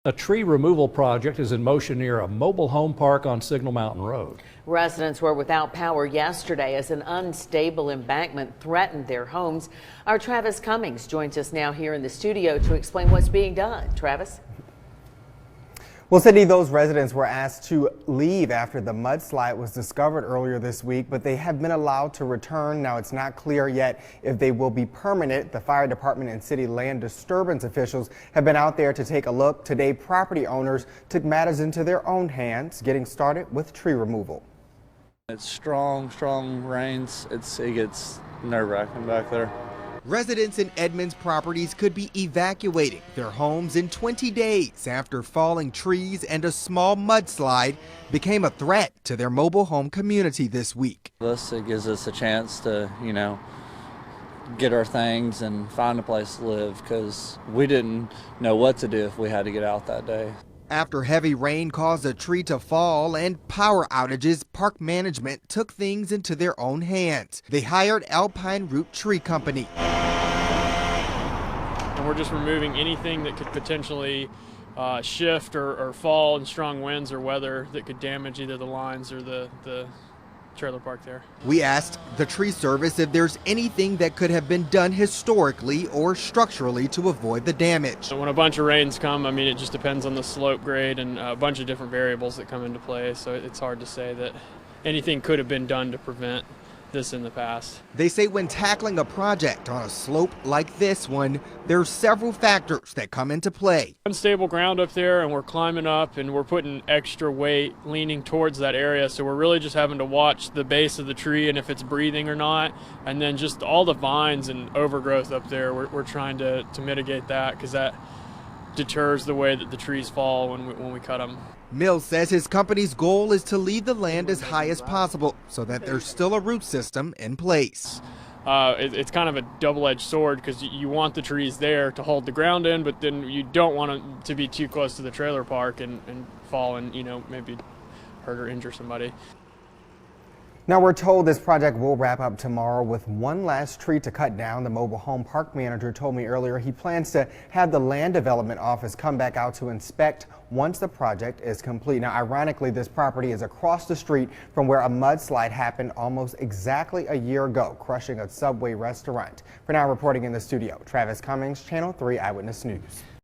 A tree removal project is in motion near a mobile home park on Signal Mountain Road. Residents were without power yesterday as an unstable embankment threatened their homes. Our Travis Cummings joins us now here in the studio to explain what's being done. Travis? Well, Cindy, those residents were asked to leave after the mudslide was discovered earlier this week, but they have been allowed to return. Now, it's not clear yet if they will be permanent. The fire department and city land disturbance officials have been out there to take a look. Today, property owners took matters into their own hands, getting started with tree removal. It's strong rains. It gets nerve-wracking back there. Residents in Edmonds properties could be evacuating their homes in 20 days after falling trees and a small mudslide became a threat to their mobile home community this week. It gives us a chance to, get our things and find a place to live because we didn't know what to do if we had to get out that day. After heavy rain caused a tree to fall and power outages, park management took things into their own hands. They hired Alpine Root Tree Company. And we're just removing anything that could potentially shift or fall in strong winds or weather that could damage either the lines or the trailer park there. We asked the tree service if there's anything that could have been done historically or structurally to avoid the damage. So when a bunch of rains come, it just depends on the slope grade and a bunch of different variables that come into play. So it's hard to say that anything could have been done to prevent this in the past. They say when tackling a project on a slope like this one, there's several factors that come into play. Unstable ground up there, and we're climbing up and we're putting extra weight leaning towards that area, so we're really just having to watch the base of the tree and if it's breathing or not, and then just all the vines and overgrowth up there, we're trying to mitigate that because that deters the way that the trees fall when we cut them. Mills says his company's goal is to leave the land as high as possible so that there's still a root system in place. It's kind of a double-edged sword because you want the trees there to hold the ground in, but then you don't want it to be too close to the trailer park and fall and maybe hurt or injure somebody. Now, we're told this project will wrap up tomorrow with one last tree to cut down. The mobile home park manager told me earlier he plans to have the land development office come back out to inspect once the project is complete. Now, ironically, this property is across the street from where a mudslide happened almost exactly a year ago, crushing a Subway restaurant. For now, reporting in the studio, Travis Cummings, Channel 3 Eyewitness News.